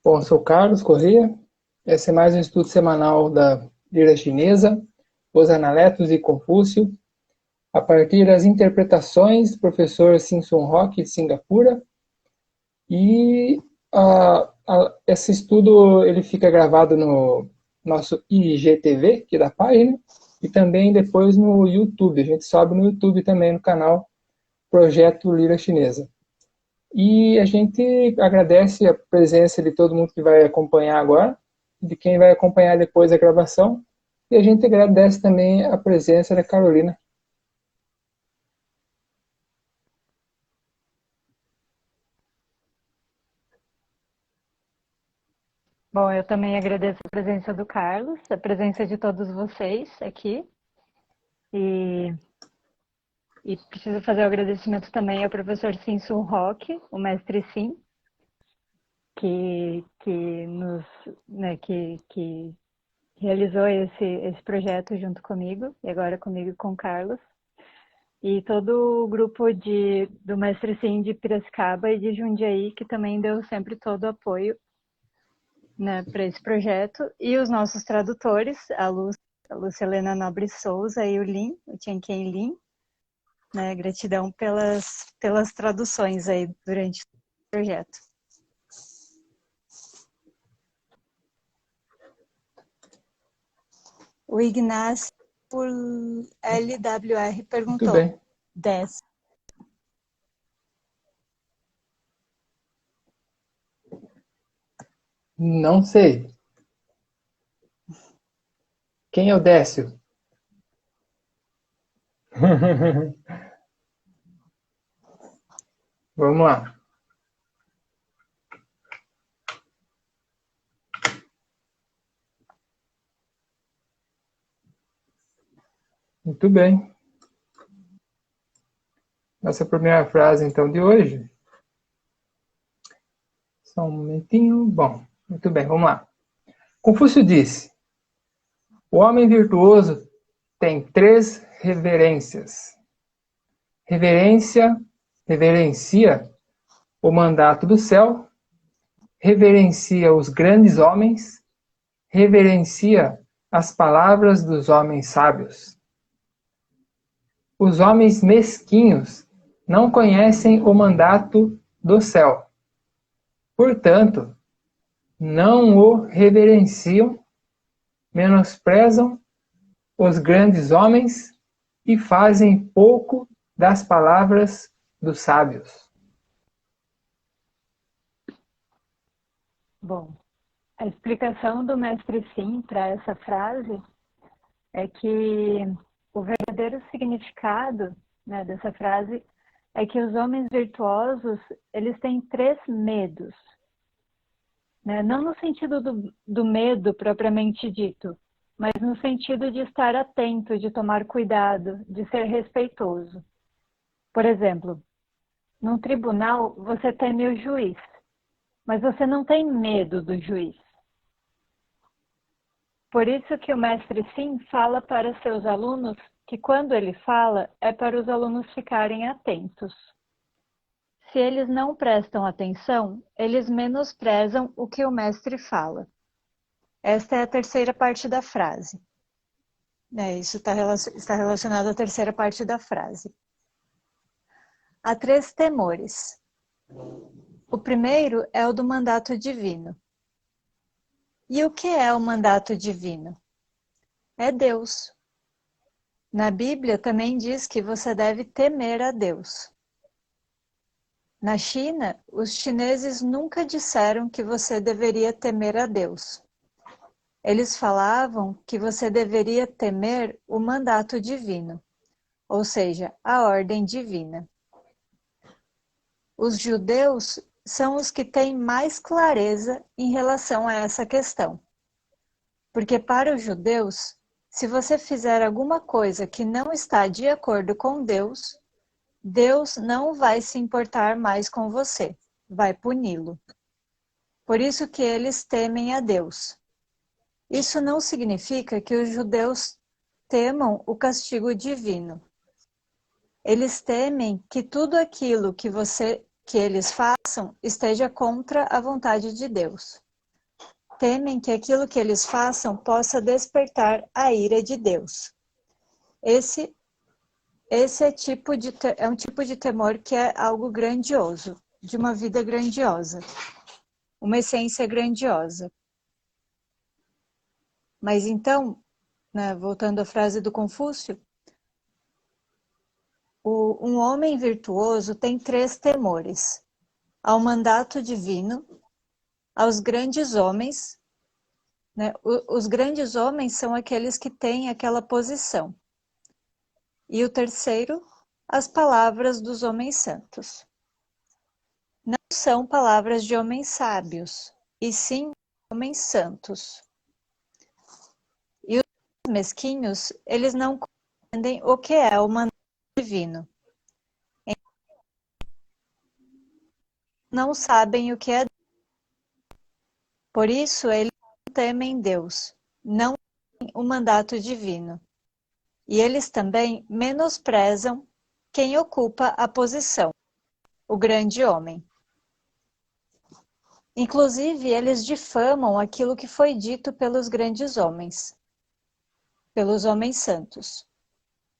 Bom, sou Carlos Corrêa. Esse é mais um estudo semanal da lira chinesa, os Analetos e Confúcio, a partir das interpretações do professor Simson Roque de Singapura. E esse estudo ele fica gravado no nosso IGTV, aqui da página, e também depois no YouTube. A gente sobe no YouTube também, no canal Projeto Lira Chinesa. E a gente agradece a presença de todo mundo que vai acompanhar agora, de quem vai acompanhar depois a gravação, e a gente agradece também a presença da Carolina. Bom, eu também agradeço a presença do Carlos, a presença de todos vocês aqui. E preciso fazer o agradecimento também ao professor Simson Roque, o mestre Sim, que realizou esse projeto junto comigo, e agora comigo e com o Carlos. E todo o grupo do mestre Sim de Piracicaba e de Jundiaí, que também deu sempre todo o apoio, né, para esse projeto, e os nossos tradutores, a Lúcia Helena Nobre Souza e o Lin, o Tianquen Lin, né, gratidão pelas traduções aí durante o projeto. O Ignacio por LWR perguntou. Muito bem. 10. Não sei. Quem é o Décio? Vamos lá. Muito bem. Nossa primeira frase, então, de hoje. Só um momentinho. Bom, muito bem, vamos lá. Confúcio disse: o homem virtuoso tem 3 reverências. Reverencia o mandato do céu, reverencia os grandes homens, reverencia as palavras dos homens sábios. Os homens mesquinhos não conhecem o mandato do céu. Portanto, não o reverenciam, menosprezam os grandes homens e fazem pouco das palavras dos sábios. Bom, a explicação do mestre Sim para essa frase é que o verdadeiro significado, né, dessa frase é que os homens virtuosos, eles têm 3 medos. Né? Não no sentido do medo propriamente dito, mas no sentido de estar atento, de tomar cuidado, de ser respeitoso. Por exemplo, num tribunal você teme o juiz, mas você não tem medo do juiz. Por isso que o mestre Sim fala para seus alunos que quando ele fala é para os alunos ficarem atentos. Se eles não prestam atenção, eles menosprezam o que o mestre fala. Esta é a terceira parte da frase. Isso está relacionado à terceira parte da frase. Há 3 temores. O primeiro é o do mandato divino. E o que é o mandato divino? É Deus. Na Bíblia também diz que você deve temer a Deus. Na China, os chineses nunca disseram que você deveria temer a Deus. Eles falavam que você deveria temer o mandato divino, ou seja, a ordem divina. Os judeus são os que têm mais clareza em relação a essa questão. Porque para os judeus, se você fizer alguma coisa que não está de acordo com Deus, Deus não vai se importar mais com você, vai puni-lo. Por isso que eles temem a Deus. Isso não significa que os judeus temam o castigo divino. Eles temem que tudo aquilo que eles façam esteja contra a vontade de Deus. temem que aquilo que eles façam possa despertar a ira de Deus. Esse é um tipo de temor que é algo grandioso, de uma vida grandiosa, uma essência grandiosa. Mas então, né, voltando à frase do Confúcio, um homem virtuoso tem 3 temores: ao mandato divino, aos grandes homens, né? Os grandes homens são aqueles que têm aquela posição. E o terceiro, as palavras dos homens santos. Não são palavras de homens sábios, e sim homens santos. E os mesquinhos, eles não compreendem o que é o mandato divino. Não sabem o que é. Por isso, eles não temem Deus, não temem o mandato divino. E eles também menosprezam quem ocupa a posição, o grande homem. Inclusive, eles difamam aquilo que foi dito pelos grandes homens, pelos homens santos,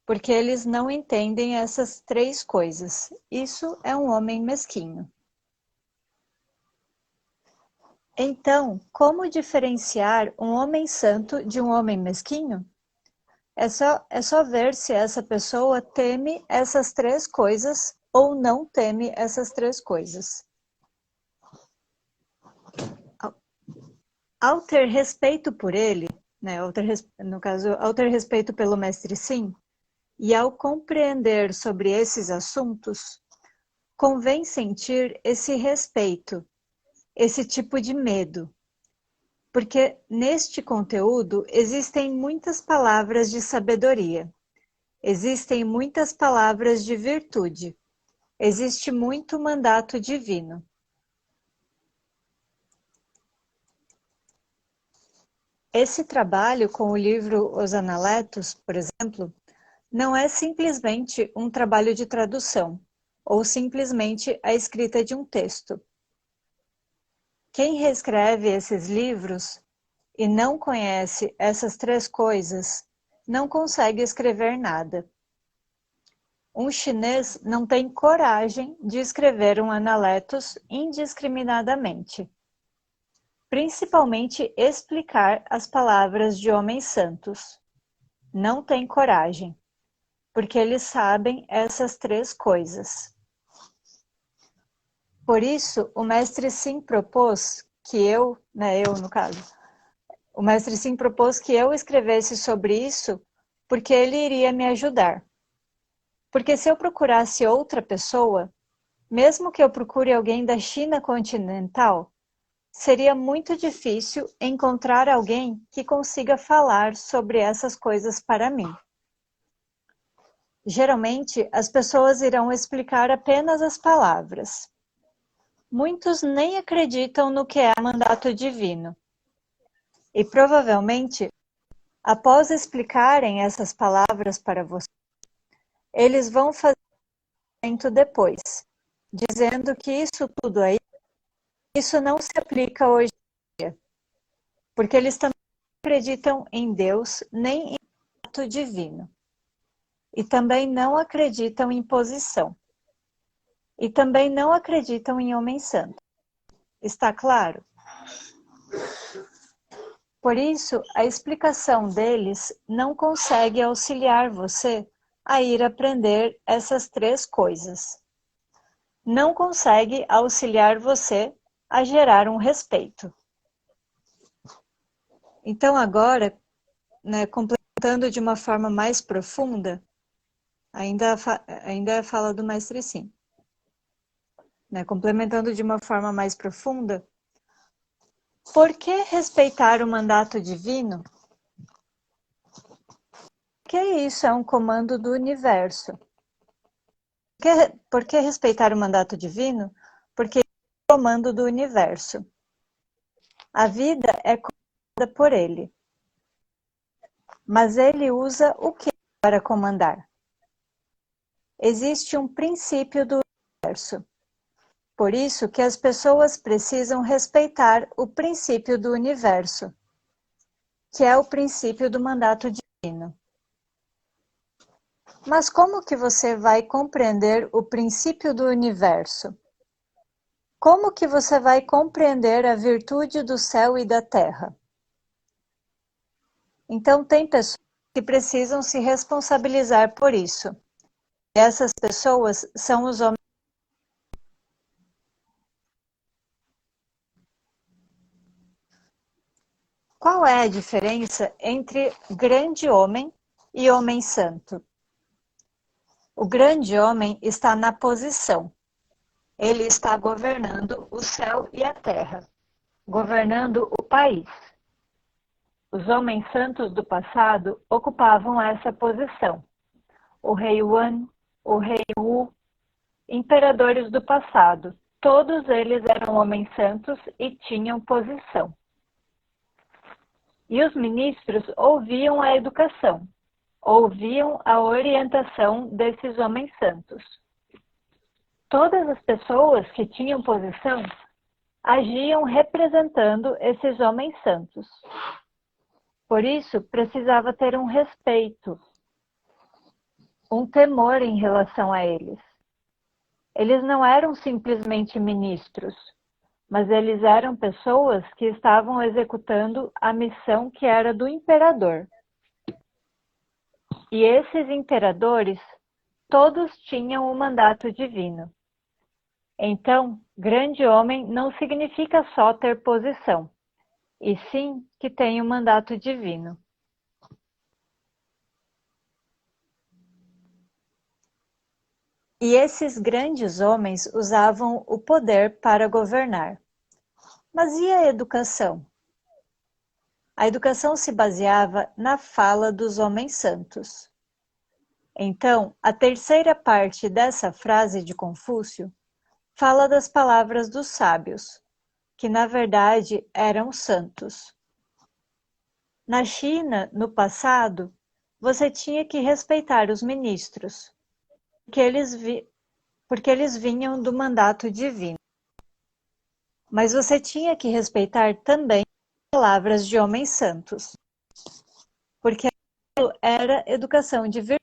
porque eles não entendem essas 3 coisas. Isso é um homem mesquinho. Então, como diferenciar um homem santo de um homem mesquinho? É só ver se essa pessoa teme essas 3 coisas ou não teme essas 3 coisas. Ao ter respeito por ele, né, no caso, ao ter respeito pelo Mestre Sim, e ao compreender sobre esses assuntos, convém sentir esse respeito, esse tipo de medo. Porque neste conteúdo existem muitas palavras de sabedoria, existem muitas palavras de virtude, existe muito mandato divino. Esse trabalho com o livro Os Analetos, por exemplo, não é simplesmente um trabalho de tradução, ou simplesmente a escrita de um texto. Quem reescreve esses livros e não conhece essas 3 coisas, não consegue escrever nada. Um chinês não tem coragem de escrever um Analetos indiscriminadamente, principalmente explicar as palavras de homens santos. Não tem coragem, porque eles sabem essas 3 coisas. Por isso, o Mestre Sim propôs que eu no caso, o Mestre Sim propôs que eu escrevesse sobre isso, porque ele iria me ajudar. Porque se eu procurasse outra pessoa, mesmo que eu procure alguém da China continental, seria muito difícil encontrar alguém que consiga falar sobre essas coisas para mim. Geralmente, as pessoas irão explicar apenas as palavras. Muitos nem acreditam no que é mandato divino. E provavelmente, após explicarem essas palavras para você, eles vão fazer depois, dizendo que isso tudo aí, isso não se aplica hoje em dia, porque eles também não acreditam em Deus nem em mandato divino. E também não acreditam em posição. E também não acreditam em homem santo. Está claro? Por isso, a explicação deles não consegue auxiliar você a ir aprender essas 3 coisas. Não consegue auxiliar você a gerar um respeito. Então agora, complementando de uma forma mais profunda, ainda fala do Mestre Sim. Complementando de uma forma mais profunda, por que respeitar o mandato divino? Porque isso é um comando do universo. Por que respeitar o mandato divino? Porque é um comando do universo. A vida é comandada por ele. Mas ele usa o que para comandar? Existe um princípio do universo. Por isso que as pessoas precisam respeitar o princípio do universo, que é o princípio do mandato divino. Mas como que você vai compreender o princípio do universo? Como que você vai compreender a virtude do céu e da terra? Então, tem pessoas que precisam se responsabilizar por isso. E essas pessoas são os homens. Qual é a diferença entre grande homem e homem santo? O grande homem está na posição. Ele está governando o céu e a terra, governando o país. Os homens santos do passado ocupavam essa posição. O rei Wan, o rei Wu, imperadores do passado, todos eles eram homens santos e tinham posição. E os ministros ouviam a educação, ouviam a orientação desses homens santos. Todas as pessoas que tinham posição agiam representando esses homens santos. Por isso, precisava ter um respeito, um temor em relação a eles. Eles não eram simplesmente ministros, mas eles eram pessoas que estavam executando a missão que era do imperador. E esses imperadores, todos tinham o mandato divino. Então, grande homem não significa só ter posição, e sim que tem o mandato divino. E esses grandes homens usavam o poder para governar. Mas e a educação? A educação se baseava na fala dos homens santos. Então, a terceira parte dessa frase de Confúcio fala das palavras dos sábios, que na verdade eram santos. Na China, no passado, você tinha que respeitar os ministros, porque eles vinham do mandato divino. Mas você tinha que respeitar também as palavras de homens santos, porque aquilo era educação de virtude.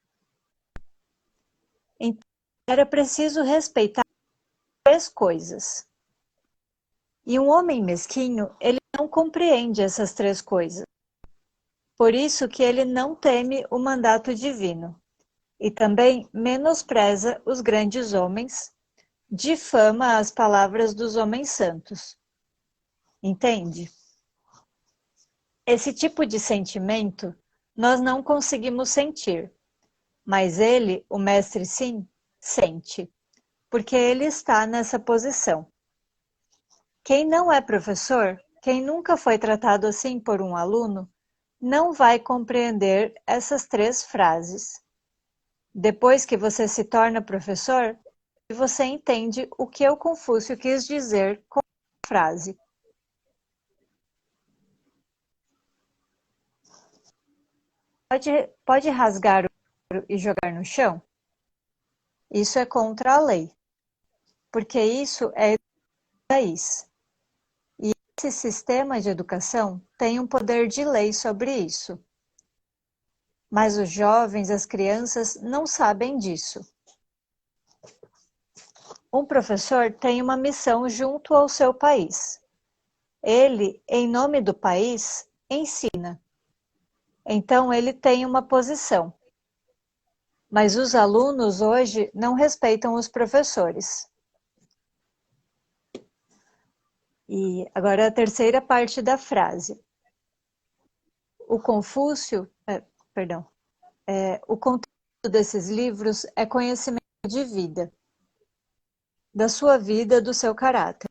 Então, era preciso respeitar três coisas. E um homem mesquinho, ele não compreende essas três coisas. Por isso que ele não teme o mandato divino. E também menospreza os grandes homens, difama as palavras dos homens santos. Entende? Esse tipo de sentimento nós não conseguimos sentir, mas ele, o mestre sim, sente, porque ele está nessa posição. Quem não é professor, quem nunca foi tratado assim por um aluno, não vai compreender essas três frases. Depois que você se torna professor, você entende o que o Confúcio quis dizer com a frase. Pode rasgar o livro e jogar no chão? Isso é contra a lei, porque isso é do país. E esse sistema de educação tem um poder de lei sobre isso. Mas os jovens, as crianças, não sabem disso. Um professor tem uma missão junto ao seu país. Ele, em nome do país, ensina. Então, ele tem uma posição. Mas os alunos hoje não respeitam os professores. E agora a terceira parte da frase. O conteúdo desses livros é conhecimento de vida. Da sua vida, do seu caráter.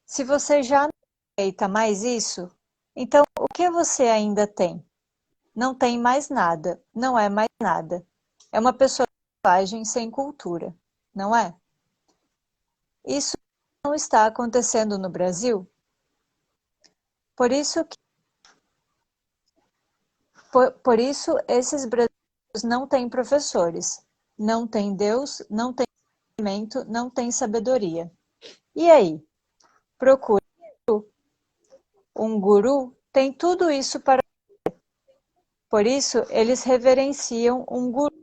Se você já não aceita mais isso, então o que você ainda tem? Não tem mais nada, não é mais nada. É uma pessoa selvagem sem cultura, não é? Isso não está acontecendo no Brasil? Por isso esses brasileiros não têm professores, não têm Deus, não têm conhecimento, não têm sabedoria. E aí? Procure um guru, tem tudo isso para. Por isso, eles reverenciam um guru,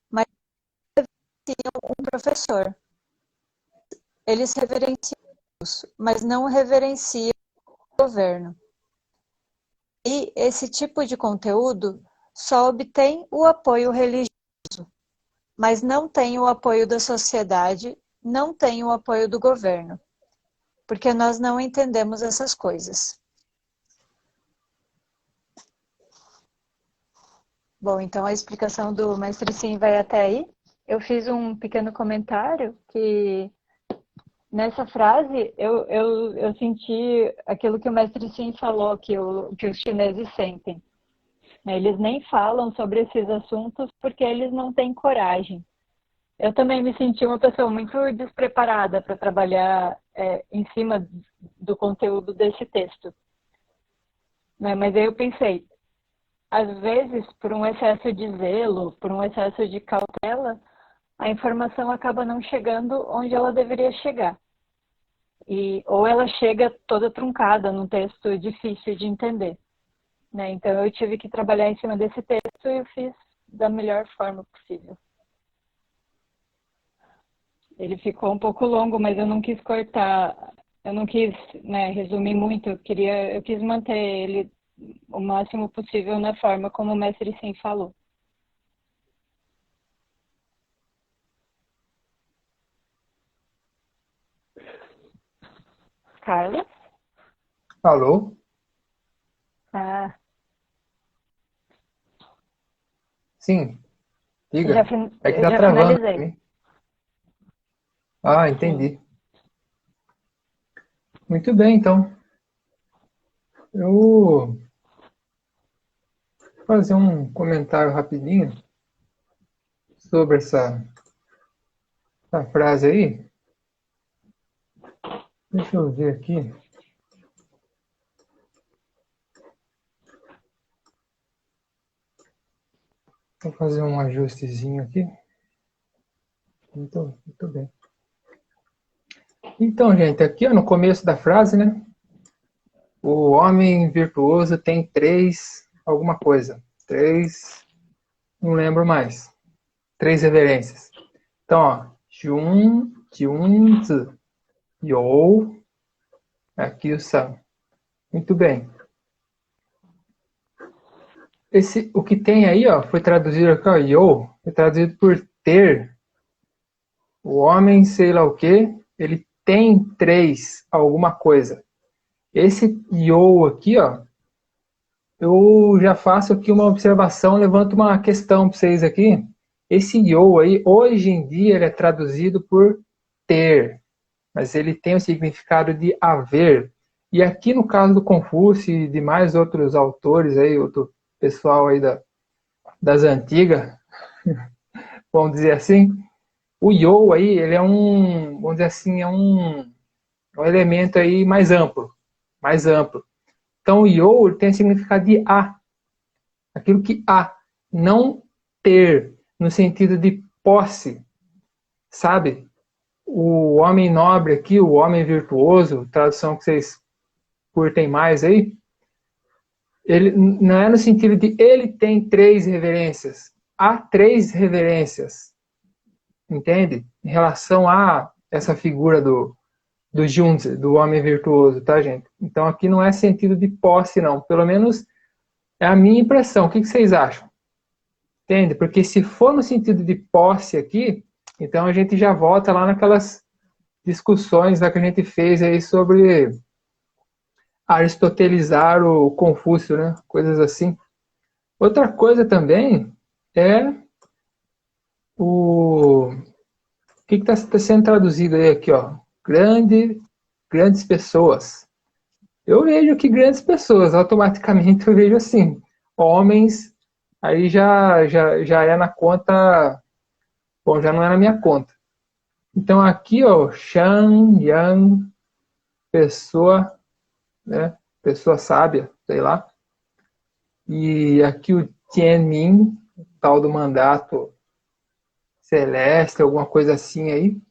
mas reverenciam um professor. Eles reverenciam Deus, mas não reverenciam o governo. E esse tipo de conteúdo só obtém o apoio religioso, mas não tem o apoio da sociedade, não tem o apoio do governo, porque nós não entendemos essas coisas. Bom, então a explicação do Mestre Sim vai até aí. Eu fiz um pequeno comentário que nessa frase eu senti aquilo que o Mestre Sim falou, que os chineses sentem. Eles nem falam sobre esses assuntos porque eles não têm coragem. Eu também me senti uma pessoa muito despreparada para trabalhar em cima do conteúdo desse texto. Mas aí eu pensei, às vezes, por um excesso de zelo, por um excesso de cautela, a informação acaba não chegando onde ela deveria chegar. Ou ela chega toda truncada num texto difícil de entender. Né? Então eu tive que trabalhar em cima desse texto e eu fiz da melhor forma possível. Ele ficou um pouco longo, mas eu não quis cortar, eu não quis, né, resumir muito, eu quis manter ele o máximo possível na forma como o Mestre Sim falou. Carlos? Alô? Ah, Sim, já, diga. É que eu tá já travando pra finalizei. mim. Ah, Sim. entendi. Muito bem, então. Eu vou fazer um comentário rapidinho sobre essa frase aí. Deixa eu ver aqui. Vou fazer um ajustezinho aqui. Muito bem. Então, gente, aqui ó, no começo da frase, né? O homem virtuoso tem três alguma coisa. Três, não lembro mais. Três reverências. Então, ó, Jun, Junzi, You, aqui o San. Muito bem. O que tem aí, ó, foi traduzido aqui, ó, Yo, foi traduzido por ter. O homem, sei lá o que, ele tem três alguma coisa. Esse Yo aqui, ó, eu já faço aqui uma observação, levanto uma questão para vocês aqui. Esse Yo aí, hoje em dia, ele é traduzido por ter, mas ele tem o significado de haver. E aqui no caso do Confúcio e de mais outros autores aí, outro pessoal aí das antigas, vamos dizer assim, o Yo aí, ele é vamos dizer assim, um elemento aí mais amplo, mais amplo. Então o Yo tem o significado de há, aquilo que há, não ter, no sentido de posse, sabe? O homem nobre aqui, o homem virtuoso, tradução que vocês curtem mais aí, ele não é no sentido de ele tem três reverências, há três reverências, entende? Em relação a essa figura do Junzi, do homem virtuoso, tá, gente? Então aqui não é sentido de posse, não. Pelo menos é a minha impressão. O que vocês acham? Entende? Porque se for no sentido de posse aqui, então a gente já volta lá naquelas discussões lá que a gente fez aí sobre aristotelizar o Confúcio, né? Coisas assim. Outra coisa também é o que está sendo traduzido aí aqui, ó. Grandes pessoas. Eu vejo que grandes pessoas, automaticamente eu vejo assim, homens, aí já é na conta, bom, já não é na minha conta. Então aqui, ó, Shan, Yang, pessoa, né, pessoa sábia, sei lá. E aqui o Tianmin, tal do mandato celeste, alguma coisa assim aí.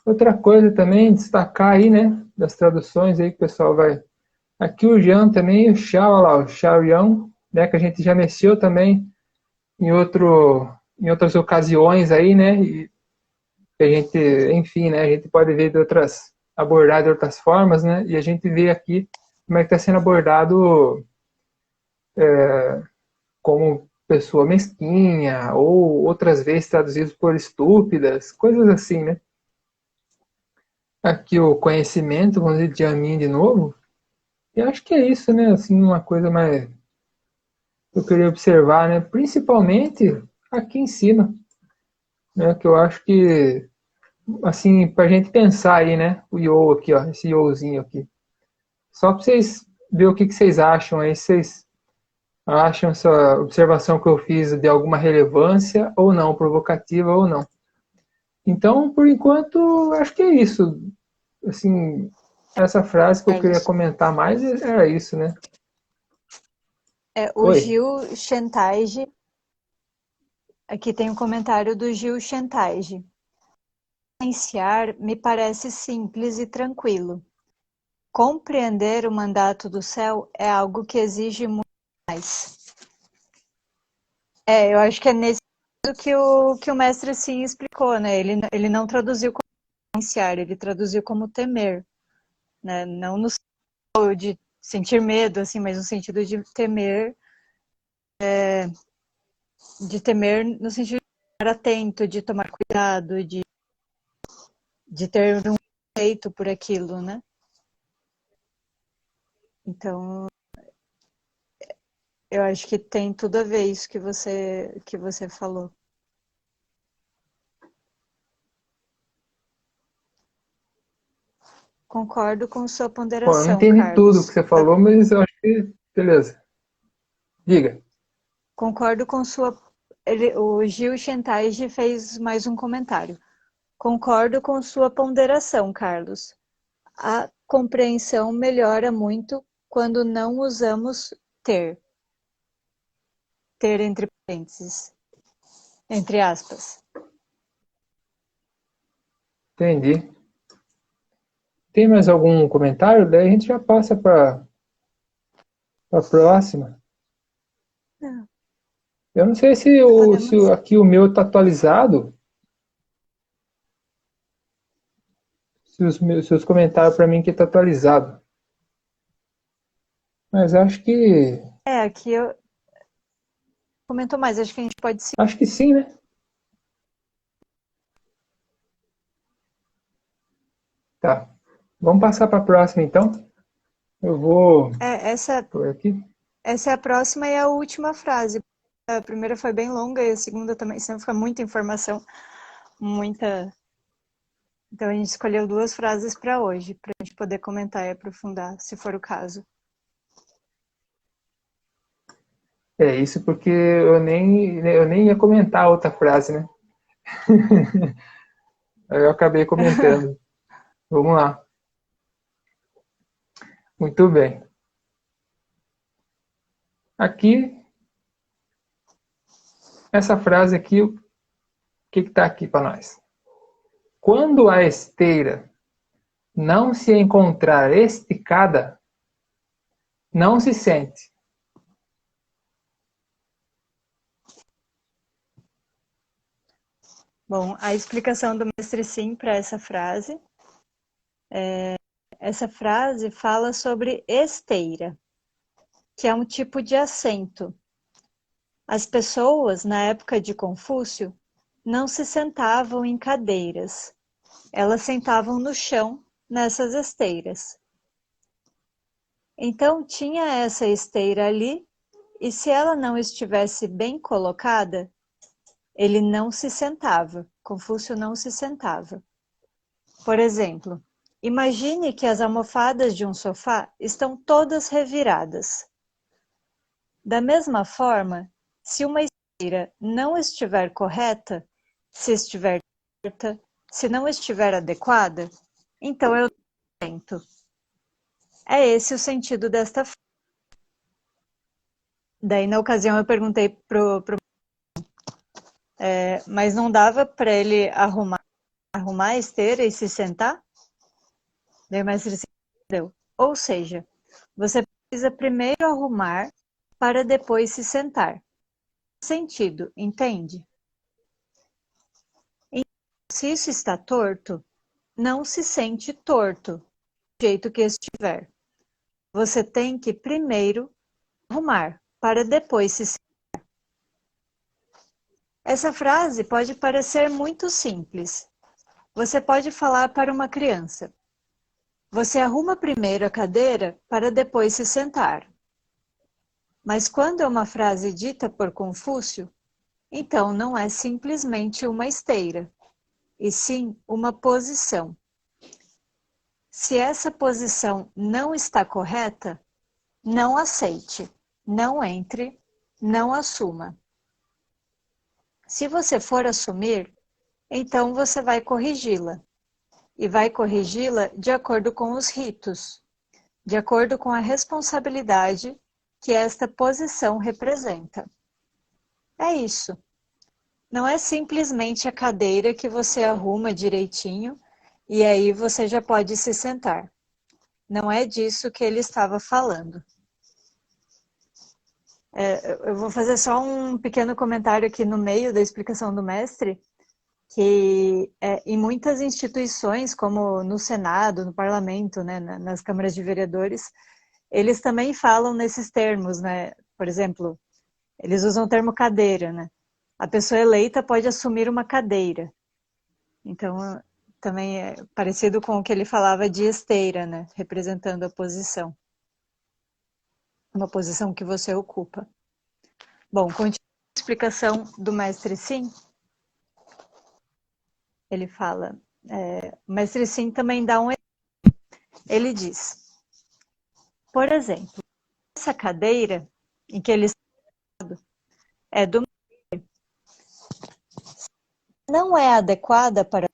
Outra coisa também, destacar aí, né, das traduções aí que o pessoal vai... Aqui o Jean também, o Xiao, olha lá, o Xiao Yang, né, que a gente já mexeu também em outras ocasiões aí, né, e a gente, enfim, né, a gente pode ver de outras, abordar de outras formas, né, e a gente vê aqui como é que está sendo abordado como pessoa mesquinha, ou outras vezes traduzidos por estúpidas, coisas assim, né. Aqui o conhecimento, vamos dizer, de Amin de novo, e acho que é isso, né, assim, uma coisa mais que eu queria observar, né, principalmente aqui em cima, né, que eu acho que, assim, para a gente pensar aí, né, o Yo aqui, ó, esse Yozinho aqui, só para vocês ver o que vocês acham aí, se vocês acham essa observação que eu fiz de alguma relevância ou não, provocativa ou não. Então, por enquanto, acho que é isso. Assim, essa frase que eu queria Carlos. comentar mais era isso, né? O Oi. Gil Chantage, aqui tem um comentário do Gil Chantage. Influenciar me parece simples e tranquilo. Compreender o mandato do céu é algo que exige muito mais. Eu acho que é nesse que o mestre sim explicou, né? Ele não traduziu como influenciar, ele traduziu como temer, né? Não no sentido de sentir medo, assim, mas no sentido de temer no sentido de estar atento, de tomar cuidado, de ter um respeito por aquilo, né? Então, eu acho que tem tudo a ver isso que você falou. Concordo com sua Bom, eu não ponderação, entendi tudo que Carlos. você falou, mas eu acho que beleza. Diga. Concordo com sua. O Gil Chantage fez mais um comentário. Concordo com sua ponderação, Carlos. A compreensão melhora muito quando não usamos ter. Ter entre parênteses. Entre aspas. Entendi. Tem mais algum comentário? Daí a gente já passa para a próxima. Não, Eu não sei se podemos. aqui o meu está atualizado, se os comentários para mim que está atualizado. Mas Aqui eu comento mais. Acho que a gente pode se. acho que sim, né? Tá. Vamos passar para a próxima então. Eu vou Essa, por aqui. essa é a próxima e a última frase. A primeira foi bem longa e a segunda também, senão fica muita informação, muita. Então a gente escolheu duas frases para hoje, para a gente poder comentar e aprofundar, se for o caso. É isso porque eu nem ia comentar a outra frase, né? Aí eu acabei comentando. Vamos lá. Muito bem. Aqui, essa frase aqui, o que está aqui para nós? Quando a esteira não se encontrar esticada, não se sente. Bom, a explicação do mestre Sim para essa frase. Essa frase fala sobre esteira, que é um tipo de assento. As pessoas, na época de Confúcio, não se sentavam em cadeiras. Elas sentavam no chão, nessas esteiras. Então, tinha essa esteira ali, e se ela não estivesse bem colocada, ele não se sentava. Confúcio não se sentava. Por exemplo, imagine que as almofadas de um sofá estão todas reviradas. Da mesma forma, se uma esteira não estiver correta, se estiver torta, se não estiver adequada, então eu tento. É esse o sentido desta frase. Daí, na ocasião, eu perguntei mas não dava para ele arrumar arrumar a esteira e se sentar? Daí o mestre entendeu. Ou seja, você precisa primeiro arrumar para depois se sentar. Sentido, entende? Então, se isso está torto, não se sente torto, do jeito que estiver. Você tem que primeiro arrumar para depois se sentar. Essa frase pode parecer muito simples. Você pode falar para uma criança. Você arruma primeiro a cadeira para depois se sentar. Mas quando é uma frase dita por Confúcio, então não é simplesmente uma esteira, e sim uma posição. Se essa posição não está correta, não aceite, não entre, não assuma. Se você for assumir, então você vai corrigi-la. E vai corrigi-la de acordo com os ritos, de acordo com a responsabilidade que esta posição representa. É isso. Não é simplesmente a cadeira que você arruma direitinho e aí você já pode se sentar. Não é disso que ele estava falando. Eu vou fazer só um pequeno comentário aqui no meio da explicação do mestre, que em muitas instituições, como no Senado, no Parlamento, né, nas câmaras de vereadores, eles também falam nesses termos, né? Por exemplo, eles usam o termo cadeira, né? A pessoa eleita pode assumir uma cadeira. Então, também é parecido com o que ele falava de esteira, né? Representando a posição. Uma posição que você ocupa. Bom, continua a explicação do mestre Sim. Ele fala, o mestre Sim também dá um exemplo. Ele diz, por exemplo, essa cadeira em que ele está é do não é adequada para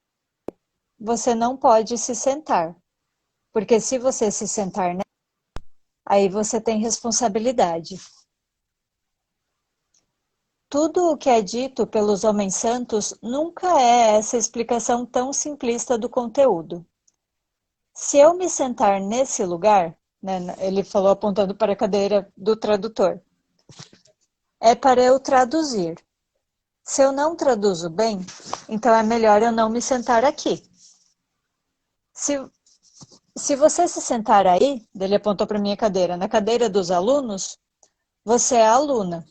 você não pode se sentar, porque se você se sentar nela, aí você tem responsabilidade. Tudo o que é dito pelos homens santos nunca é essa explicação tão simplista do conteúdo. Se eu me sentar nesse lugar, né, ele falou apontando para a cadeira do tradutor, é para eu traduzir. Se eu não traduzo bem, então é melhor eu não me sentar aqui. Se você se sentar aí, ele apontou para a minha cadeira, na cadeira dos alunos, você é aluna.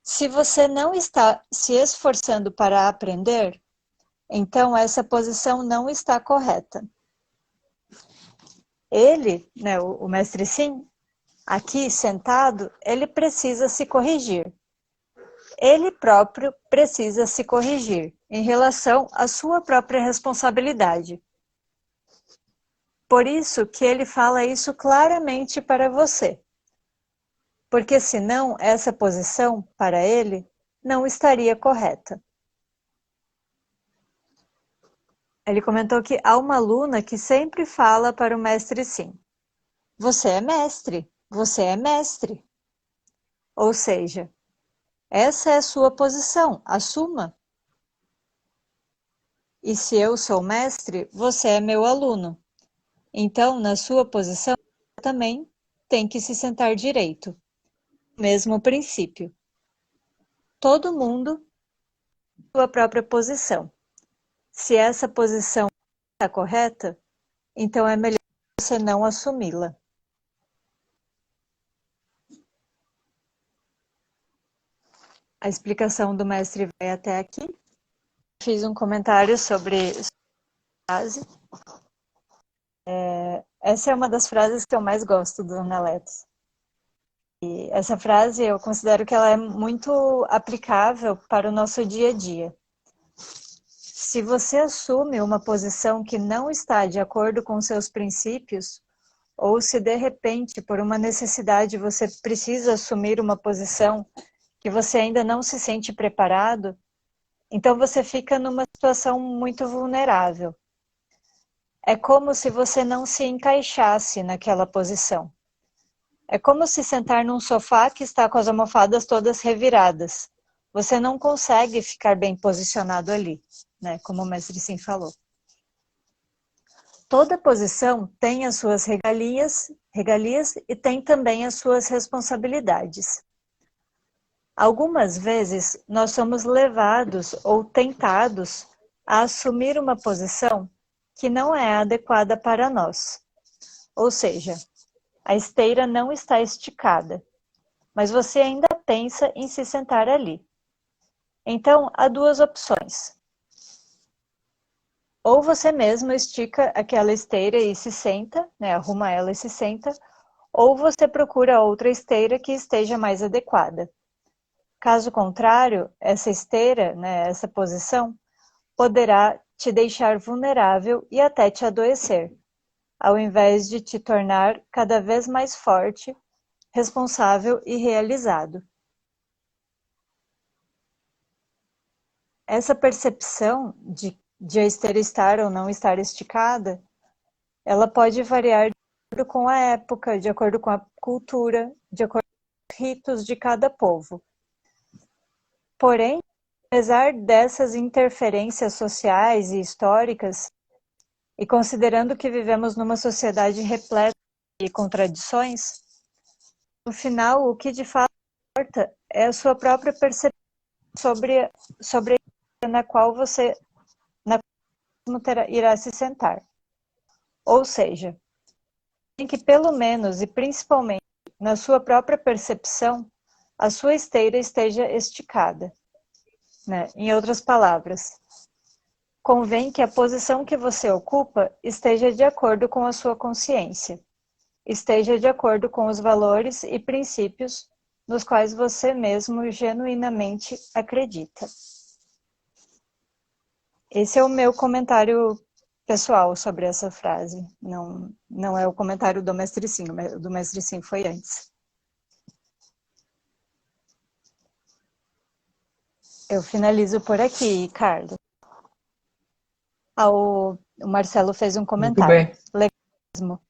Se você não está se esforçando para aprender, então essa posição não está correta. Ele, né, o mestre Sim, aqui sentado, ele precisa se corrigir. Ele próprio precisa se corrigir em relação à sua própria responsabilidade. Por isso que ele fala isso claramente para você. Porque senão essa posição, para ele, não estaria correta. Ele comentou que há uma aluna que sempre fala para o mestre Sim. Você é mestre, você é mestre. Ou seja, essa é a sua posição, assuma. E se eu sou mestre, você é meu aluno. Então, na sua posição, também tem que se sentar direito. Mesmo princípio. Todo mundo tem sua própria posição. Se essa posição está correta, então é melhor você não assumi-la. A explicação do mestre vai até aqui. Fiz um comentário sobre a frase. Essa é uma das frases que eu mais gosto do Analetos. E essa frase eu considero que ela é muito aplicável para o nosso dia a dia. Se você assume uma posição que não está de acordo com seus princípios, ou se de repente, por uma necessidade, você precisa assumir uma posição que você ainda não se sente preparado, então você fica numa situação muito vulnerável. É como se você não se encaixasse naquela posição. É como se sentar num sofá que está com as almofadas todas reviradas. Você não consegue ficar bem posicionado ali. né? Como o mestre Sim falou. Toda posição tem as suas regalias e tem também as suas responsabilidades. Algumas vezes nós somos levados ou tentados a assumir uma posição que não é adequada para nós. Ou seja, a esteira não está esticada, mas você ainda pensa em se sentar ali. Então, há duas opções. Ou você mesmo estica aquela esteira e se senta, né, arruma ela e se senta, ou você procura outra esteira que esteja mais adequada. Caso contrário, essa esteira, né, essa posição, poderá te deixar vulnerável e até te adoecer, ao invés de te tornar cada vez mais forte, responsável e realizado. Essa percepção de a esteira estar ou não estar esticada, ela pode variar de acordo com a época, de acordo com a cultura, de acordo com os ritos de cada povo. Porém, apesar dessas interferências sociais e históricas, e considerando que vivemos numa sociedade repleta de contradições, no final, o que de fato importa é a sua própria percepção sobre a na qual você irá se sentar. Ou seja, tem que pelo menos e principalmente na sua própria percepção, a sua esteira esteja esticada. Né? Em outras palavras, convém que a posição que você ocupa esteja de acordo com a sua consciência, esteja de acordo com os valores e princípios nos quais você mesmo genuinamente acredita. Esse é o meu comentário pessoal sobre essa frase. Não é o comentário do Mestre Sim, o do Mestre Sim foi antes. Eu finalizo por aqui, Carlos. O Marcelo fez um comentário. Muito bem. Legal mesmo.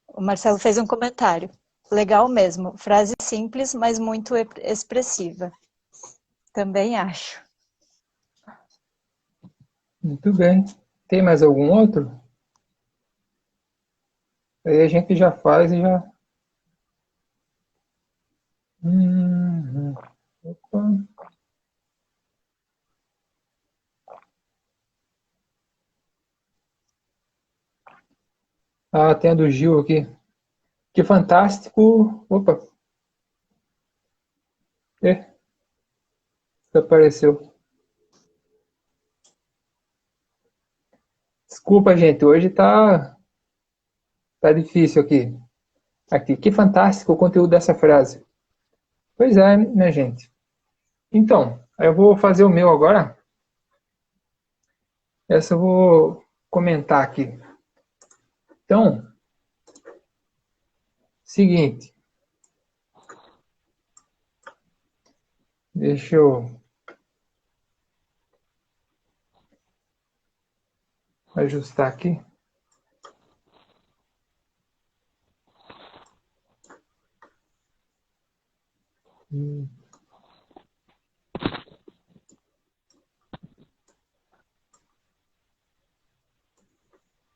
O Marcelo fez um comentário. Legal mesmo. Frase simples, mas muito expressiva. Também acho. Muito bem. Tem mais algum outro? Aí a gente já faz e já... Opa. Ah, tem a do Gil aqui. Que fantástico. Opa. Desapareceu. Desculpa, gente. Hoje tá difícil aqui. Aqui. Que fantástico o conteúdo dessa frase. Pois é, né, gente? Então, eu vou fazer o meu agora. Essa eu vou comentar aqui. Então, seguinte. Deixa eu ajustar aqui.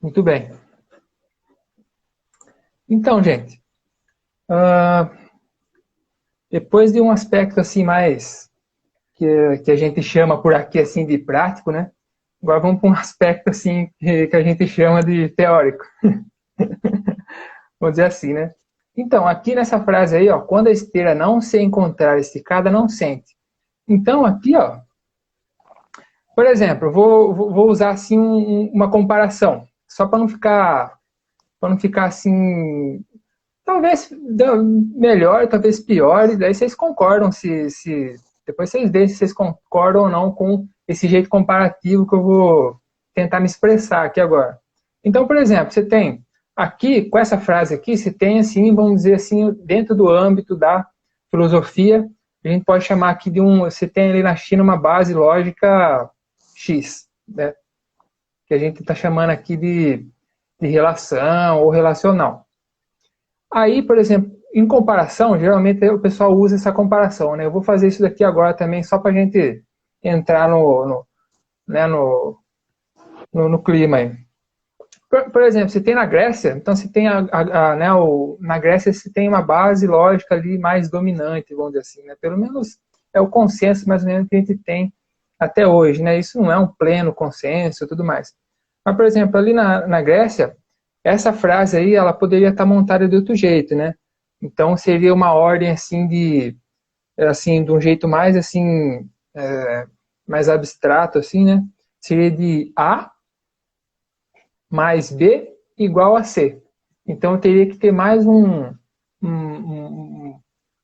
Muito bem. Então, gente, depois de um aspecto assim mais que a gente chama por aqui assim de prático, né? Agora vamos para um aspecto assim que a gente chama de teórico. Vamos dizer assim, né? Então, aqui nessa frase aí, ó, quando a esteira não se encontrar esticada, não sente. Então, aqui, ó, por exemplo, vou usar assim uma comparação, só para não ficar assim, talvez melhor, talvez pior, e daí vocês concordam se depois vocês veem se vocês concordam ou não com esse jeito comparativo que eu vou tentar me expressar aqui agora. Então, por exemplo, você tem aqui, com essa frase aqui, você tem assim, vamos dizer assim, dentro do âmbito da filosofia, a gente pode chamar aqui de você tem ali na China uma base lógica X, né? Que a gente está chamando aqui de relação ou relacional. Aí, por exemplo, em comparação, geralmente o pessoal usa essa comparação, né? Eu vou fazer isso daqui agora também só para a gente entrar né, no clima aí. Por exemplo, você tem na Grécia, então você tem né, na Grécia você tem uma base lógica ali mais dominante, vamos dizer assim, né? Pelo menos é o consenso mais ou menos que a gente tem até hoje, né? Isso não é um pleno consenso e tudo mais. Mas, por exemplo, ali na Grécia, essa frase aí, ela poderia estar montada de outro jeito, né? Então seria uma ordem assim de um jeito mais assim, mais abstrato assim, né? Seria de A mais B igual a C. Então, eu teria que ter mais vamos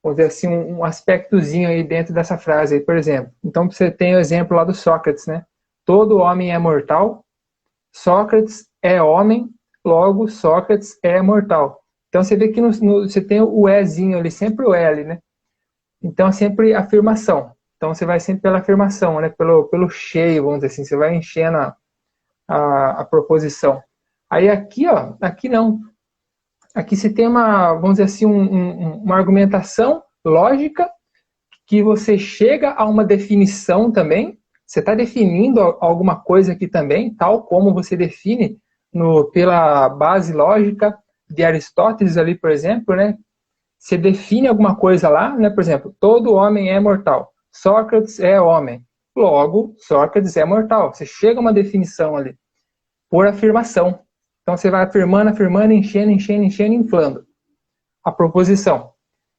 dizer assim, um aspectozinho aí dentro dessa frase aí, por exemplo. Então, você tem o exemplo lá do Sócrates, né? Todo homem é mortal, Sócrates é homem, logo Sócrates é mortal. Então, você vê que você tem o Ezinho ali, sempre o L, né? Então, é sempre afirmação. Então, você vai sempre pela afirmação, né? Pelo cheio, vamos dizer assim. Você vai enchendo a proposição. Aí aqui, ó, aqui não. Aqui você tem vamos dizer assim, uma argumentação lógica que você chega a uma definição também. Você está definindo alguma coisa aqui também, tal como você define pela base lógica de Aristóteles ali, por exemplo, né? Você define alguma coisa lá, né? Por exemplo, todo homem é mortal. Sócrates é homem. Logo, Sócrates é mortal. Você chega a uma definição ali por afirmação. Então você vai afirmando, afirmando, enchendo, enchendo, enchendo, inflando a proposição.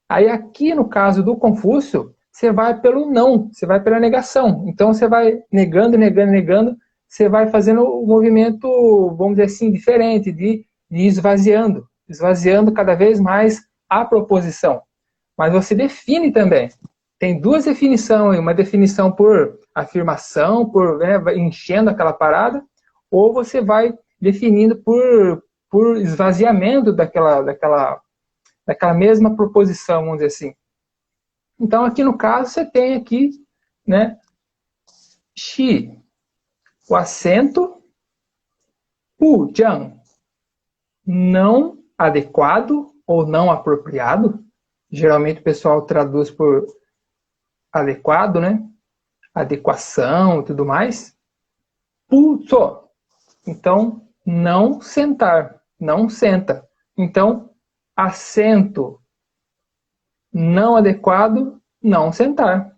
Aí aqui no caso do Confúcio, você vai pelo não, você vai pela negação. Então você vai negando, negando, negando, você vai fazendo o movimento, vamos dizer assim, diferente, de esvaziando, esvaziando cada vez mais a proposição. Mas você define também. Tem duas definições, uma definição por afirmação, enchendo aquela parada, ou você vai definindo por esvaziamento daquela mesma proposição, vamos dizer assim. Então, aqui no caso, você tem aqui, né, Xi, o acento, Pu, Jiang, não adequado ou não apropriado. Geralmente o pessoal traduz por adequado, né? Adequação e tudo mais. Pu, so. Então, não sentar, não senta. Então, assento não adequado, não sentar.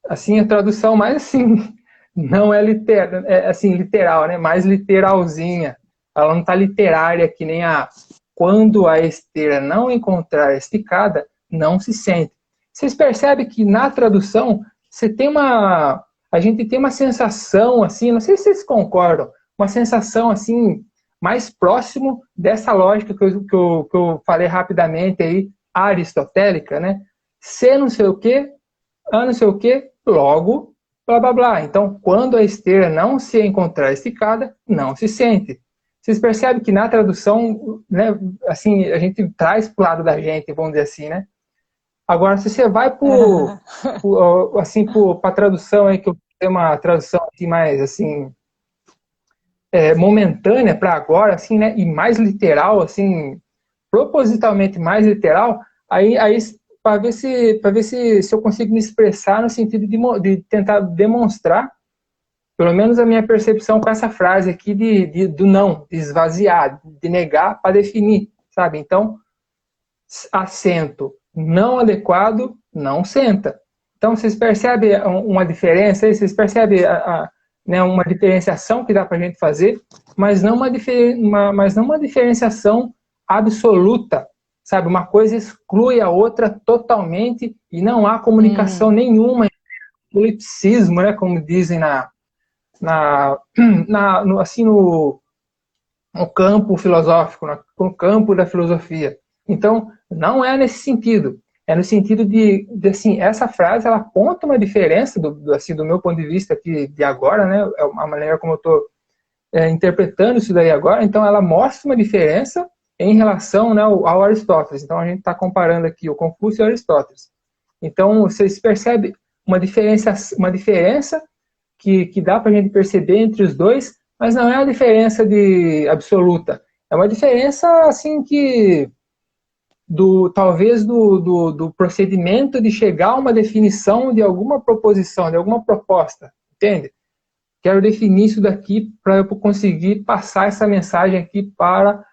Assim, a tradução mais assim, não é, assim, literal, né? Mais literalzinha. Ela não está literária que nem quando a esteira não encontrar esticada, não se sente. Vocês percebem que na tradução a gente tem uma sensação assim, não sei se vocês concordam, uma sensação assim mais próximo dessa lógica que eu falei rapidamente aí, aristotélica, né? Se não sei o que, a não sei o que, logo, blá blá blá. Então, quando a esteira não se encontrar esticada, não se sente. Vocês percebem que na tradução, né, assim, a gente traz para o lado da gente, vamos dizer assim, né? Agora, se você vai para a tradução aí, que eu tenho uma tradução assim, mais assim, momentânea para agora, assim, né? E mais literal, assim, propositalmente mais literal, aí para ver se eu consigo me expressar no sentido de tentar demonstrar, pelo menos a minha percepção com essa frase aqui do não, de esvaziar, de negar para definir, sabe? Então, assento não adequado, não senta. Então, vocês percebem uma diferença aí? Vocês percebem né, uma diferenciação que dá para a gente fazer, mas não uma diferenciação absoluta, sabe? Uma coisa exclui a outra totalmente e não há comunicação nenhuma, solipsismo, né, como dizem no campo filosófico, no campo da filosofia. Então, não é nesse sentido. É no sentido de assim, essa frase, ela aponta uma diferença, do meu ponto de vista aqui de agora, né? É uma maneira como eu estou interpretando isso daí agora. Então, ela mostra uma diferença em relação, né, ao Aristóteles. Então, a gente está comparando aqui o Confúcio e o Aristóteles. Então, vocês percebem uma diferença que dá para a gente perceber entre os dois, mas não é uma diferença absoluta. É uma diferença, assim, talvez do procedimento de chegar a uma definição de alguma proposição, de alguma proposta, entende? quero definir isso daqui para eu conseguir passar essa mensagem aqui para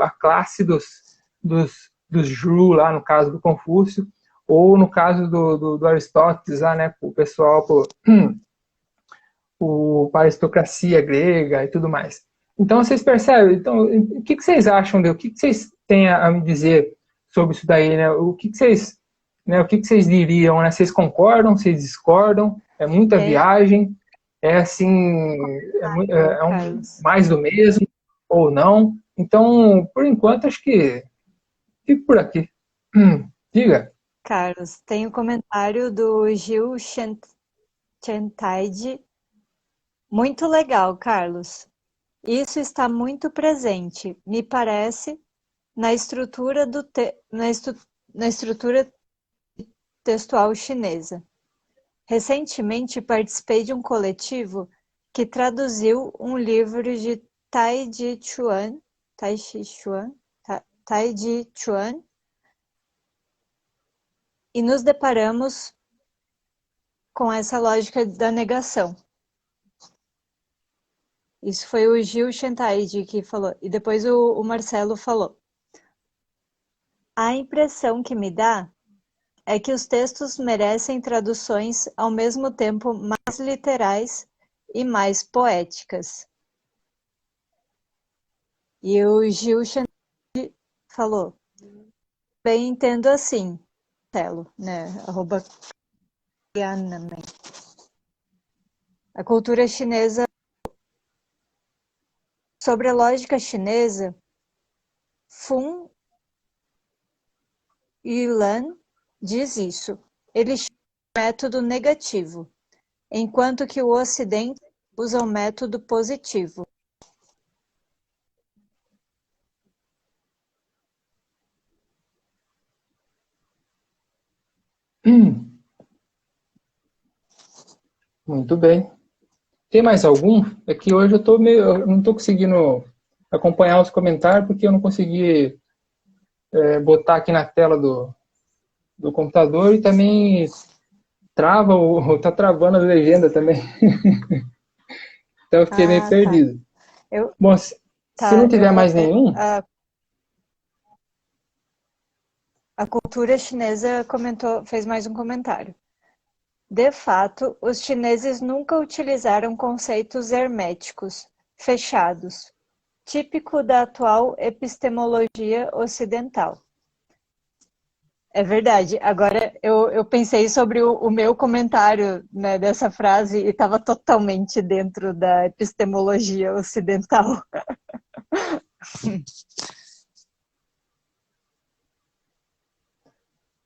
a classe dos Zhu, lá no caso do Confúcio, ou no caso do Aristóteles, lá, né, o pessoal, para a aristocracia grega e tudo mais. Então, vocês percebem? Então, o que vocês acham? O que vocês têm a me dizer sobre isso daí? Né? O que vocês diriam? Né? Vocês concordam? Vocês discordam? É muita viagem? É assim, mais do mesmo ou não? Então, por enquanto, acho que fico por aqui. Diga. Carlos, tem o comentário do Gil Chentaide. Muito legal, Carlos. Isso está muito presente, me parece, na estrutura textual chinesa. Recentemente participei de um coletivo que traduziu um livro de Tai Chi Chuan, e nos deparamos com essa lógica da negação. Isso foi o Gil Chentaide que falou, e depois o Marcelo falou. A impressão que me dá é que os textos merecem traduções ao mesmo tempo mais literais e mais poéticas. E o Gil Chentaide falou, bem entendo assim, Marcelo, né, @Yanamei. A cultura chinesa. Sobre a lógica chinesa, Fun Yulan diz isso. Ele chama o método negativo, enquanto que o Ocidente usa o método positivo. Muito bem. Tem mais algum? É que hoje eu não estou conseguindo acompanhar os comentários porque eu não consegui botar aqui na tela do computador e também trava tá travando a legenda também. Então eu fiquei meio perdido. Bom, se não tiver mais nenhum... A cultura chinesa fez mais um comentário. De fato, os chineses nunca utilizaram conceitos herméticos, fechados, típico da atual epistemologia ocidental. É verdade. Agora, eu pensei sobre o meu comentário, né, dessa frase e estava totalmente dentro da epistemologia ocidental.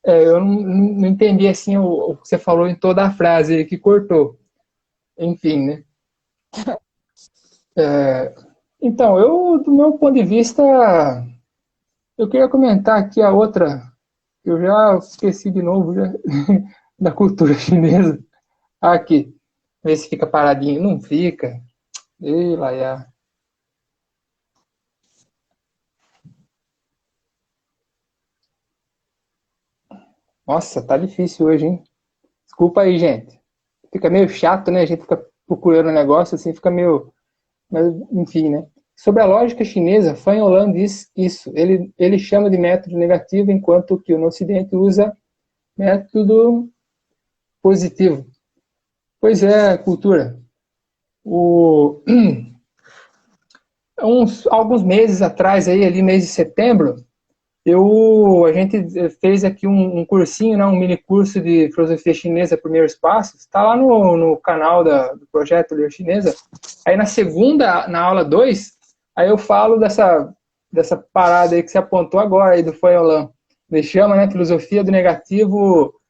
Eu não entendi assim o que você falou em toda a frase que cortou. Enfim, né? Então, do meu ponto de vista, eu queria comentar aqui a outra, eu já esqueci de novo já, da cultura chinesa. Aqui, vê se fica paradinho. Não fica. Ei, Laia. Nossa, tá difícil hoje, hein? Desculpa aí, gente. Fica meio chato, né? A gente fica procurando um negócio assim, fica meio... Mas, enfim, né? Sobre a lógica chinesa, Fan Youlan diz isso. Ele chama de método negativo, enquanto que no Ocidente usa método positivo. Pois é, cultura. Alguns meses atrás, aí, ali mês de setembro, a gente fez aqui um cursinho, né, um mini curso de filosofia chinesa, primeiros passos, está lá no canal do projeto Ler Chinesa. Aí na aula 2, aí eu falo dessa parada aí que você apontou agora, aí do Fan Youlan. Ele chama, né, filosofia do negativo,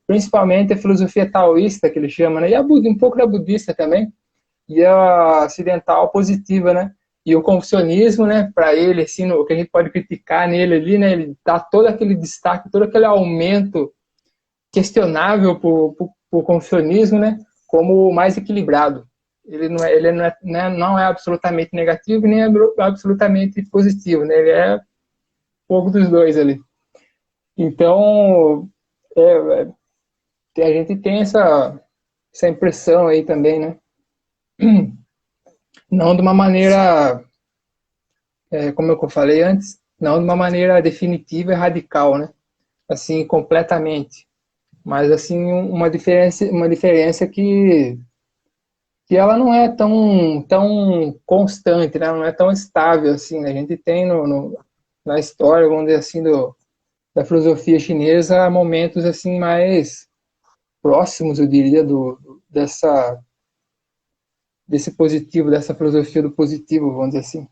principalmente a filosofia taoísta, que ele chama, né, e um pouco da budista também, e a ocidental positiva, né? E o confucionismo, né, para ele, assim, o que a gente pode criticar nele ali, né, ele dá todo aquele destaque, todo aquele aumento questionável para o confucionismo, né, como mais equilibrado. Ele não é absolutamente negativo nem absolutamente positivo, né, ele é um pouco dos dois ali. Então, a gente tem essa impressão aí também, né? Não de uma maneira, como eu falei antes, não de uma maneira definitiva e radical, né? Assim, completamente. Mas, assim, uma diferença que ela não é tão constante, né? Não é tão estável, assim, né? A gente tem na história, vamos dizer assim, da filosofia chinesa, momentos, assim, mais próximos, eu diria, desse positivo, dessa filosofia do positivo, vamos dizer assim.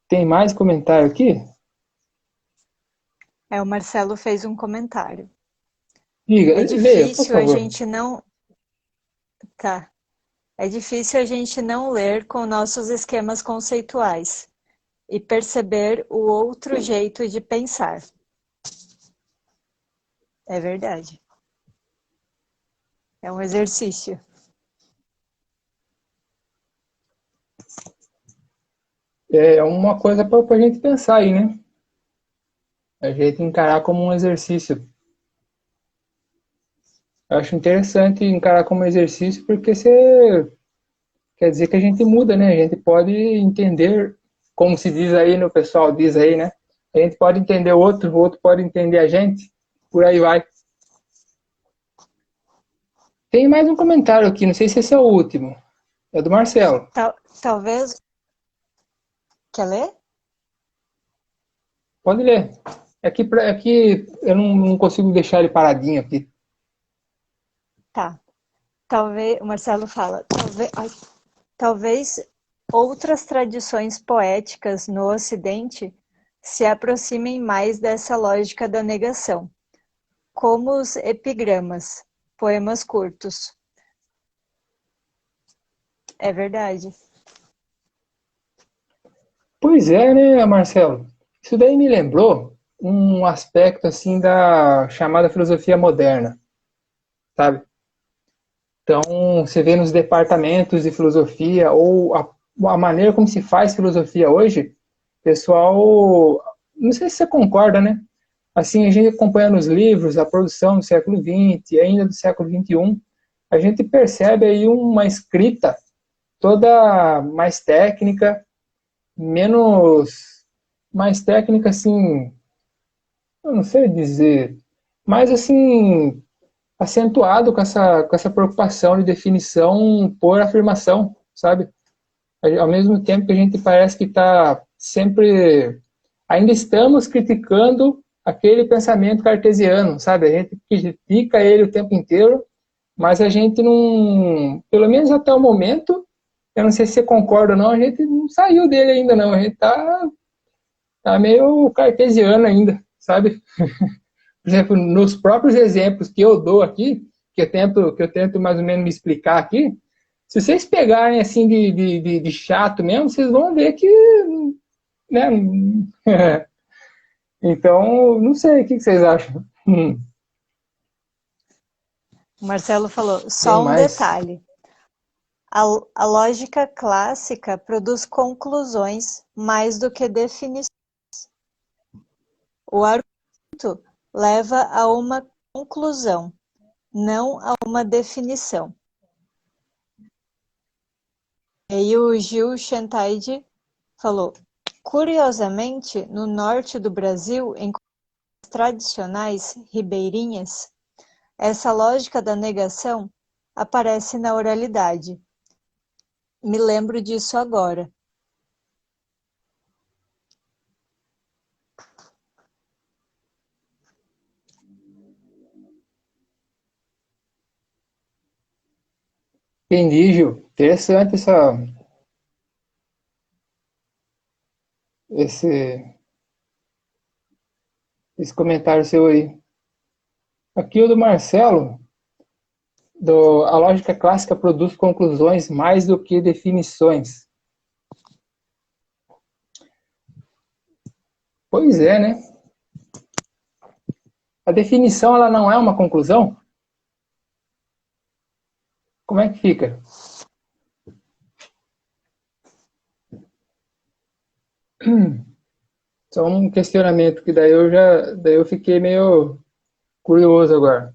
Tem mais comentário aqui? O Marcelo fez um comentário. Diga, É leia, por difícil a favor. gente não. Tá. É difícil a gente não ler com nossos esquemas conceituais e perceber o outro jeito de pensar. É verdade. É um exercício. É uma coisa para a gente pensar aí, né? A gente encarar como um exercício. Eu acho interessante encarar como um exercício porque você quer dizer que a gente muda, né? A gente pode entender, como se diz aí, no pessoal diz aí, né? A gente pode entender o outro pode entender a gente, por aí vai. Tem mais um comentário aqui, não sei se esse é o último. É do Marcelo. Talvez. Quer ler? Pode ler. Aqui eu não consigo deixar ele paradinho aqui. Tá. Talvez. O Marcelo fala. Talvez outras tradições poéticas no Ocidente se aproximem mais dessa lógica da negação, como os epigramas, poemas curtos. É verdade. Pois é, né, Marcelo? Isso daí me lembrou um aspecto assim da chamada filosofia moderna, sabe? Então, você vê nos departamentos de filosofia ou a maneira como se faz filosofia hoje, pessoal, não sei se você concorda, né? Assim, a gente acompanha nos livros a produção do século XX e ainda do século XXI, a gente percebe aí uma escrita toda mais técnica, menos mais técnica, assim, eu não sei dizer, mais assim acentuado com essa preocupação de definição por afirmação, sabe? Ao mesmo tempo que a gente parece que está sempre, ainda estamos criticando aquele pensamento cartesiano, sabe? A gente critica ele o tempo inteiro, mas a gente não, pelo menos até o momento, eu não sei se você concorda ou não, a gente não saiu dele ainda não, a gente tá meio cartesiano ainda, sabe? Por exemplo, nos próprios exemplos que eu dou aqui, que eu tento mais ou menos me explicar aqui, se vocês pegarem assim de chato mesmo, vocês vão ver que, né? Então, não sei, o que vocês acham? O Marcelo falou, Tem só um mais? detalhe. A lógica clássica produz conclusões mais do que definições. O argumento leva a uma conclusão, não a uma definição. E aí o Gil Shentaide falou, curiosamente, no norte do Brasil, em comunidades tradicionais ribeirinhas, essa lógica da negação aparece na oralidade. Me lembro disso agora. Entendi, Gil. Interessante esse, esse comentário seu aí. Aqui o do Marcelo, a lógica clássica produz conclusões mais do que definições. Pois é, né? A definição ela não é uma conclusão? Como é que fica? Só um questionamento que daí eu fiquei meio curioso agora.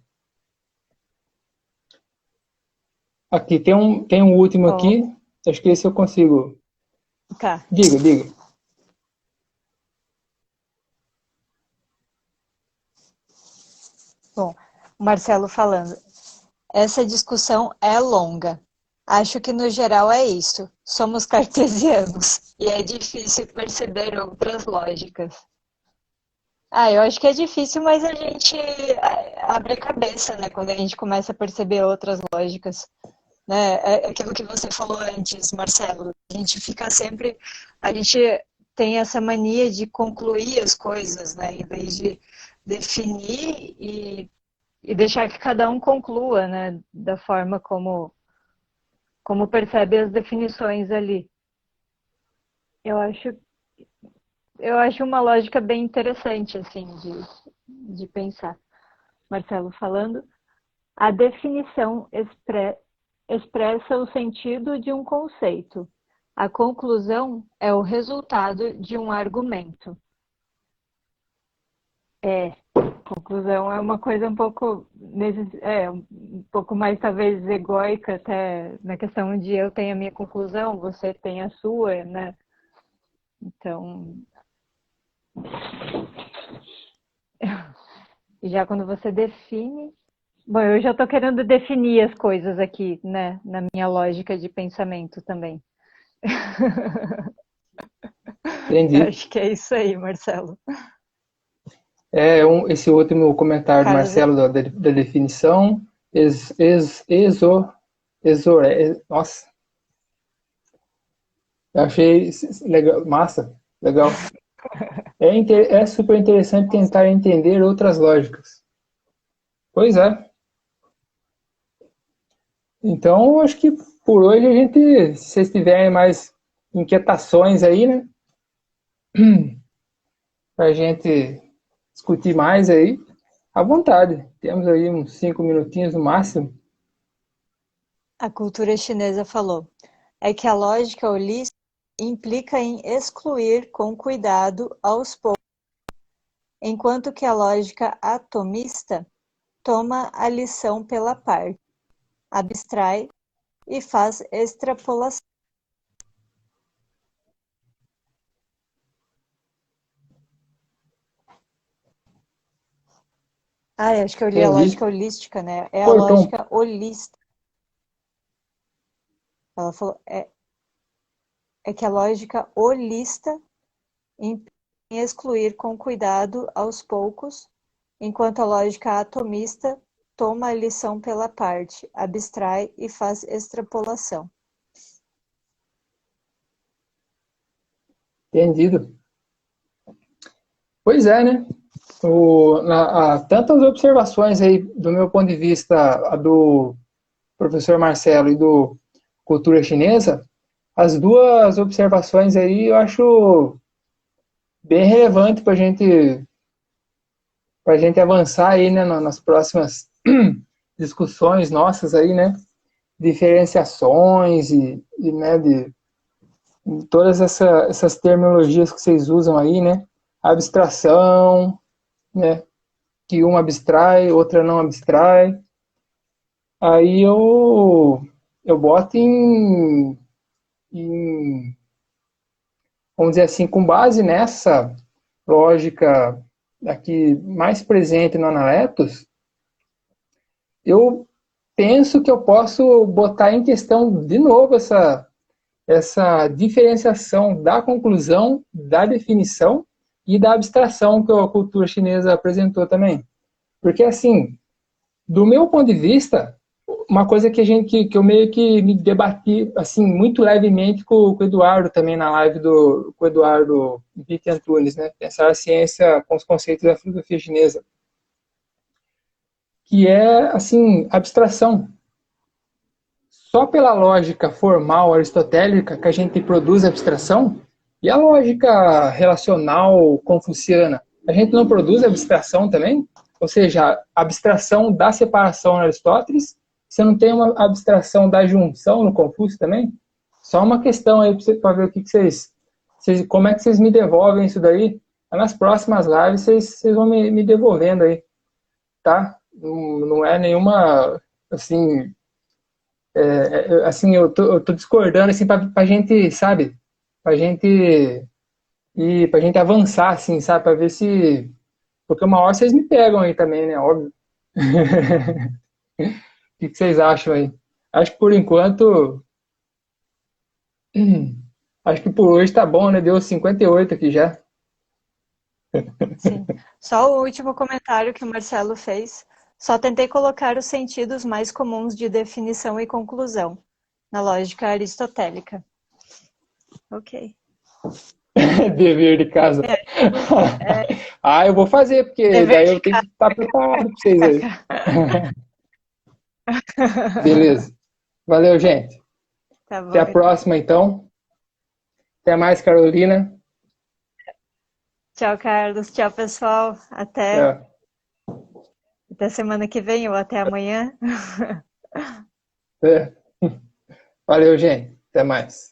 Aqui tem um último Bom, aqui. Acho que esse eu consigo. tá. Diga. Bom, o Marcelo falando. Essa discussão é longa. Acho que no geral é isso. Somos cartesianos e é difícil perceber outras lógicas. Eu acho que é difícil, mas a gente abre a cabeça, né? Quando a gente começa a perceber outras lógicas, né? É aquilo que você falou antes, Marcelo. A gente tem essa mania de concluir as coisas, né? Em vez de definir e deixar que cada um conclua, né? Da forma como percebe as definições ali. Eu acho uma lógica bem interessante, assim, de pensar. Marcelo falando, a definição expressa o sentido de um conceito. A conclusão é o resultado de um argumento. Conclusão é uma coisa um pouco um pouco mais talvez egóica até na questão de eu tenho a minha conclusão, você tem a sua, né? Então, já quando você define, bom, eu já estou querendo definir as coisas aqui, né, na minha lógica de pensamento também. Eu Entendi. acho que é isso aí, Marcelo. Esse último comentário do Carlos, Marcelo da definição. Nossa, eu achei legal, massa, legal. É super interessante tentar entender outras lógicas. Pois é. Então, acho que por hoje a gente, se vocês tiverem mais inquietações aí, né, pra gente discutir mais aí, à vontade. Temos aí uns 5 minutinhos no máximo. a cultura chinesa falou, é que a lógica holística implica em excluir com cuidado aos poucos, enquanto que a lógica atomista toma a lição pela parte, abstrai e faz extrapolação. Acho que eu li a Entendi. lógica holística, né? É a Cortou. lógica holística. Ela falou, é que a lógica holista em excluir com cuidado aos poucos, enquanto a lógica atomista toma a lição pela parte, abstrai e faz extrapolação. Entendido. Pois é, né? Tantas observações aí, do meu ponto de vista, a do professor Marcelo e do Cultura Chinesa, as duas observações aí eu acho bem relevante para gente avançar aí, né, nas próximas discussões nossas aí, né? Diferenciações né, de todas essas terminologias que vocês usam aí, né? Abstração, né? Que uma abstrai, outra não abstrai. Aí eu boto em, vamos dizer assim, com base nessa lógica aqui mais presente no Analetos, eu penso que eu posso botar em questão de novo essa diferenciação da conclusão, da definição e da abstração que a cultura chinesa apresentou também. Porque, assim, do meu ponto de vista, uma coisa que eu meio que me debati assim muito levemente com o Eduardo também na live com o Eduardo Vitti Antunes, né? Pensar a ciência com os conceitos da filosofia chinesa, que é assim abstração. Só pela lógica formal aristotélica que a gente produz abstração e a lógica relacional confuciana, a gente não produz abstração também? Ou seja, a abstração da separação no Aristóteles, você não tem uma abstração da junção no Confúcio também? Só uma questão aí para ver o que vocês, como é que vocês me devolvem isso daí. Nas próximas lives vocês vão me devolvendo aí, tá? Não é nenhuma, assim, assim, eu tô discordando, assim, pra gente, sabe? Pra gente pra gente avançar, assim, sabe? Pra ver se... Porque uma hora vocês me pegam aí também, né? Óbvio. O que vocês acham aí? Acho que por enquanto... Acho que por hoje tá bom, né? Deu 58 aqui já. Sim. Só o último comentário que o Marcelo fez. Só tentei colocar os sentidos mais comuns de definição e conclusão, na lógica aristotélica. Ok. Dever de casa. Ah, eu vou fazer, porque Dever daí de eu tenho casa. que estar preparado pra vocês aí. Beleza. Valeu, gente. Tá Até bom, a então. próxima, então. Até mais, Carolina. Tchau, Carlos. Tchau, pessoal. Tchau. Até semana que vem ou até amanhã. É. Valeu, gente. Até mais.